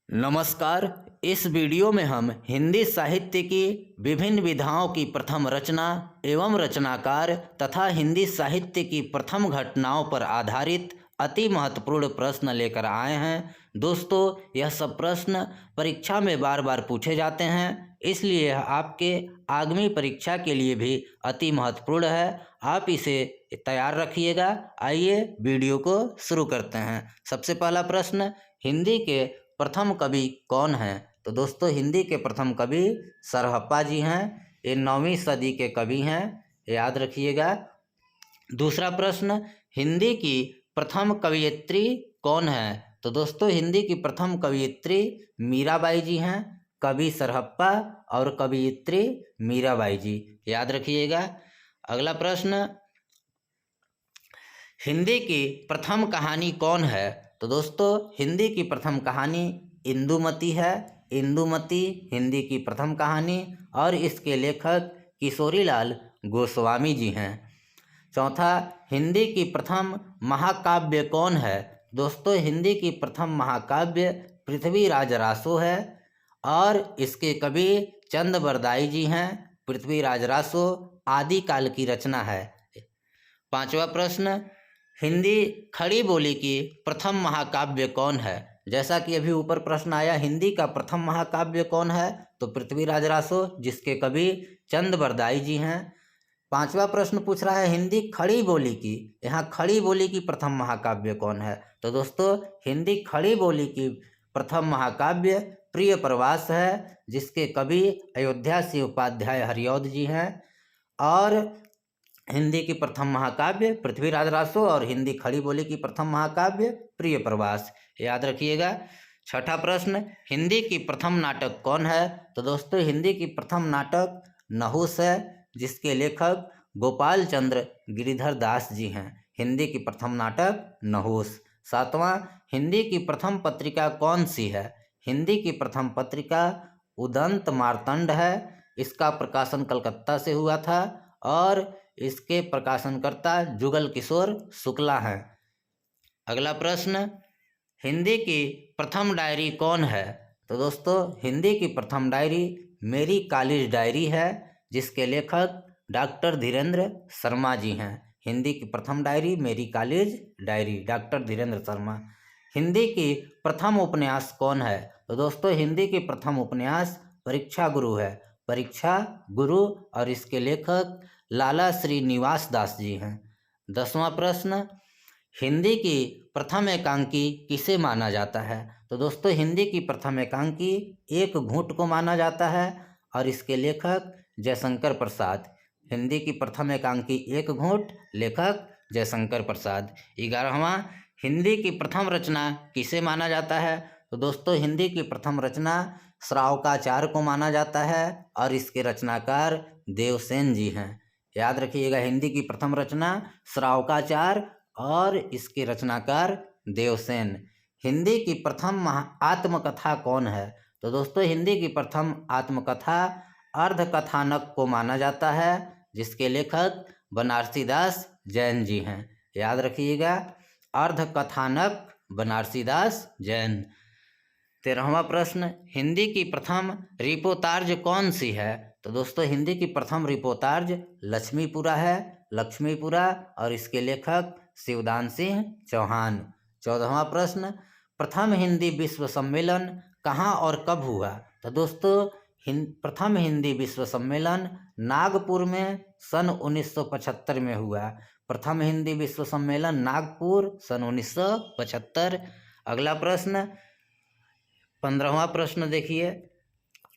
नमस्कार। इस वीडियो में हम हिंदी साहित्य की विभिन्न विधाओं की प्रथम रचना एवं रचनाकार तथा हिंदी साहित्य की प्रथम घटनाओं पर आधारित अति महत्वपूर्ण प्रश्न लेकर आए हैं। दोस्तों, यह सब प्रश्न परीक्षा में बार बार पूछे जाते हैं, इसलिए यह आपके आगामी परीक्षा के लिए भी अति महत्वपूर्ण है। आप इसे तैयार रखिएगा। आइए वीडियो को शुरू करते हैं। सबसे पहला प्रश्न, हिंदी के प्रथम कवि कौन हैं? तो दोस्तों, हिंदी के प्रथम कवि सरहप्पा जी हैं। ये 9वीं सदी के कवि हैं, याद रखिएगा। दूसरा प्रश्न, हिंदी की प्रथम कवयित्री कौन है? तो दोस्तों, हिंदी की प्रथम कवयित्री मीराबाई जी हैं। कवि सरहप्पा और कवयित्री मीराबाई जी, याद रखिएगा। अगला प्रश्न, हिंदी की प्रथम कहानी कौन है? तो दोस्तों, हिंदी की प्रथम कहानी इंदुमती है। इंदुमती हिंदी की प्रथम कहानी और इसके लेखक किशोरीलाल गोस्वामी जी हैं। चौथा, हिंदी की प्रथम महाकाव्य कौन है? दोस्तों, हिंदी की प्रथम महाकाव्य पृथ्वीराज रासो है और इसके कवि चंद बरदाई जी हैं। पृथ्वीराज रासो आदिकाल की रचना है। पांचवा प्रश्न, हिंदी खड़ी बोली की प्रथम महाकाव्य कौन है? जैसा कि अभी ऊपर प्रश्न आया, हिंदी का प्रथम महाकाव्य कौन है? तो पृथ्वीराज रासो, जिसके कवि चंद बरदाई जी हैं। पांचवा प्रश्न पूछ रहा है हिंदी खड़ी बोली की, यहाँ खड़ी बोली की प्रथम महाकाव्य कौन है? तो दोस्तों, हिंदी खड़ी बोली की प्रथम महाकाव्य प्रिय प्रवास है, जिसके कवि अयोध्या सिंह उपाध्याय हरिऔध जी हैं। और हिंदी की प्रथम महाकाव्य पृथ्वीराज रासो और हिंदी खड़ी बोली की प्रथम महाकाव्य प्रिय प्रवास, याद रखिएगा। छठा प्रश्न, हिंदी की प्रथम नाटक कौन है? तो दोस्तों, हिंदी की प्रथम नाटक नहुस है, जिसके लेखक गोपाल चंद्र गिरिधर दास जी हैं। हिंदी की प्रथम नाटक नहुस। सातवां, हिंदी की प्रथम पत्रिका कौन सी है? हिंदी की प्रथम पत्रिका उदंत मार्तंड है। इसका प्रकाशन कलकत्ता से हुआ था और इसके प्रकाशनकर्ता जुगल किशोर शुक्ला हैं। अगला प्रश्न, हिंदी की प्रथम डायरी कौन है? तो दोस्तों, हिंदी की प्रथम डायरी मेरी कॉलेज डायरी है, जिसके लेखक डॉक्टर धीरेन्द्र शर्मा जी हैं। हिंदी की प्रथम डायरी मेरी college diary, doctor Dhirendra Sharma. Hindi की प्रथम उपन्यास कौन है? तो दोस्तों, हिंदी की प्रथम उपन्यास परीक्षा गुरु है। परीक्षा गुरु और इसके लेखक लाला श्रीनिवास दास जी हैं। 10वां प्रश्न, हिंदी की प्रथम एकांकी किसे माना जाता है? तो दोस्तों, हिंदी की प्रथम एकांकी एक घूंट को माना जाता है और इसके लेखक जयशंकर प्रसाद। हिंदी की प्रथम एकांकी एक घूंट, लेखक जयशंकर प्रसाद। 11वां, हिंदी की प्रथम रचना किसे माना जाता है? तो दोस्तों, हिंदी की प्रथम रचना श्रावकाचार को माना जाता है और इसके रचनाकार देवसेन जी हैं। याद रखिएगा, हिंदी की प्रथम रचना श्रावकाचार और इसके रचनाकार देवसेन। हिंदी की प्रथम आत्मकथा कौन है? तो दोस्तों, हिंदी की प्रथम आत्मकथा अर्धकथानक को माना जाता है, जिसके लेखक बनारसी दास जैन जी हैं। याद रखिएगा, अर्धकथानक बनारसी दास जैन। 13वां प्रश्न, हिंदी की प्रथम रिपोतार्ज कौन सी है? तो दोस्तों, हिंदी की प्रथम रिपोतार्ज लक्ष्मीपुरा है, लक्ष्मीपुरा और इसके लेखक शिवदान सिंह चौहान। 14वां प्रश्न, प्रथम हिंदी विश्व सम्मेलन कहाँ और कब हुआ? तो दोस्तों, प्रथम हिंदी विश्व सम्मेलन नागपुर में सन 1975 में हुआ। प्रथम हिंदी विश्व सम्मेलन नागपुर सन 1975। अगला प्रश्न, 15वां प्रश्न देखिए,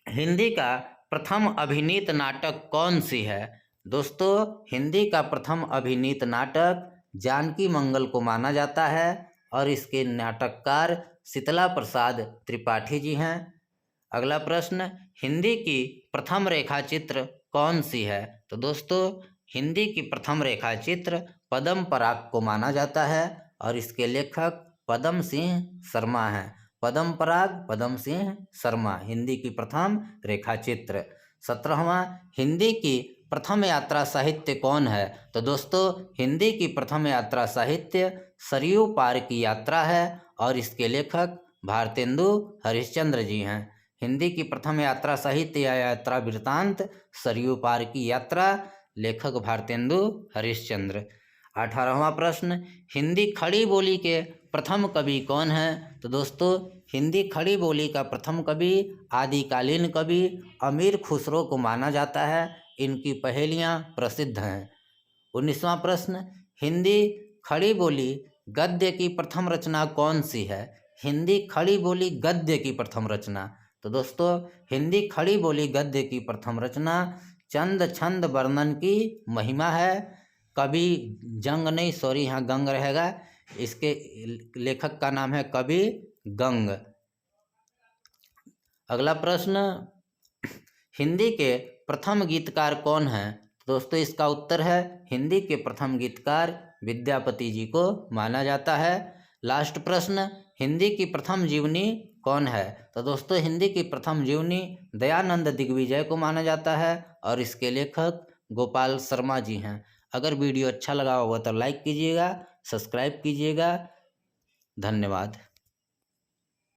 हिंदी का प्रथम अभिनीत नाटक कौन सी है? दोस्तों, हिंदी का प्रथम अभिनीत नाटक जानकी मंगल को माना जाता है और इसके नाटककार शीतला प्रसाद त्रिपाठी जी हैं। अगला प्रश्न, हिंदी की प्रथम रेखाचित्र कौन सी है? तो दोस्तों, हिंदी की प्रथम रेखाचित्र पद्म पराग को माना जाता है और इसके लेखक पद्म सिंह शर्मा हैं। पद्म पराग पद्म सिंह शर्मा, हिंदी की प्रथम रेखाचित्र। 17वां, हिंदी की प्रथम यात्रा साहित्य कौन है? तो दोस्तों, हिंदी की प्रथम यात्रा साहित्य सरयू पार की यात्रा है और इसके लेखक भारतेंदु हरिश्चंद्र जी हैं। हिंदी की प्रथम यात्रा साहित्य या यात्रा वृत्तांत सरयू पार की यात्रा, लेखक भारतेंदु हरिश्चंद्र। 18वां प्रश्न, हिंदी खड़ी बोली के प्रथम कवि कौन हैं? तो दोस्तों हिंदी खड़ी बोली का प्रथम कवि आदिकालीन कवि अमीर खुसरो को माना जाता है। इनकी पहेलियाँ प्रसिद्ध हैं। 19वां प्रश्न, हिंदी खड़ी बोली गद्य की प्रथम रचना कौन सी है? हिंदी खड़ी बोली गद्य की प्रथम रचना, तो दोस्तों हिंदी खड़ी बोली गद्य की प्रथम रचना चंद छंद वर्णन की महिमा है। कवि जंग नहीं, सॉरी यहाँ गंग रहेगा। इसके लेखक का नाम है कवि गंग। अगला प्रश्न, हिंदी के प्रथम गीतकार कौन हैं? दोस्तों इसका उत्तर है हिंदी के प्रथम गीतकार विद्यापति जी को माना जाता है। लास्ट प्रश्न, हिंदी की प्रथम जीवनी कौन है? तो दोस्तों हिंदी की प्रथम जीवनी दयानंद दिग्विजय को माना जाता है और इसके लेखक गोपाल शर्मा जी हैं। अगर वीडियो अच्छा लगा होगा तो लाइक कीजिएगा, सब्सक्राइब कीजिएगा। धन्यवाद।